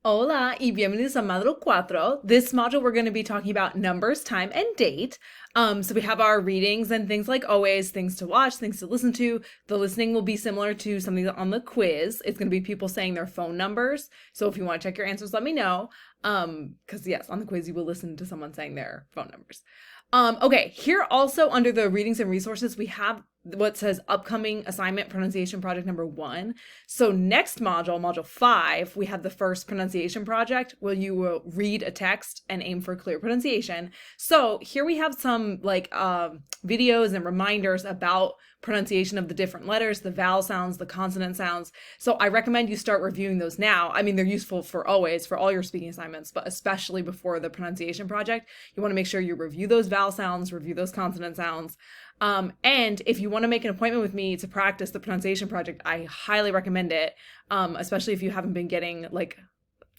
Hola y bienvenidos a Módulo 4. This module we're going to be talking about numbers, time, and date. So we have our readings and things like always, things to watch, things to listen to. The listening will be similar to something on the quiz. It's going to be people saying their phone numbers. So if you want to check your answers, let me know. Because yes, on the quiz you will listen to someone saying their phone numbers. Okay, here also under the readings and resources, we have what says upcoming assignment pronunciation project number 1. So next module, module 5, we have the first pronunciation project where you will read a text and aim for clear pronunciation. So here we have some videos and reminders about pronunciation of the different letters, the vowel sounds, the consonant sounds. So I recommend you start reviewing those now. I mean, they're useful for always, for all your speaking assignments, but especially before the pronunciation project, you want to make sure you review those vowel sounds, review those consonant sounds. And if you want to make an appointment with me to practice the pronunciation project, I highly recommend it, especially if you haven't been getting like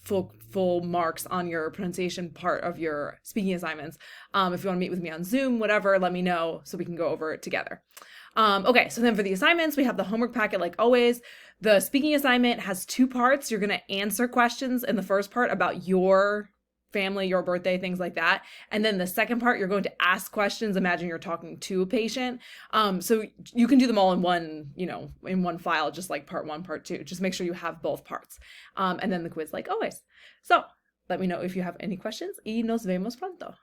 full marks on your pronunciation part of your speaking assignments. If you want to meet with me on Zoom, whatever, let me know so we can go over it together. Okay, so then for the assignments, we have the homework packet like always. The speaking assignment has 2 parts. You're going to answer questions in the first part about your family, your birthday, things like that. And then the second part, you're going to ask questions. Imagine you're talking to a patient. So you can do them all in one, in one file, just like part 1, part 2. Just make sure you have both parts. And then the quiz like always. So let me know if you have any questions y nos vemos pronto.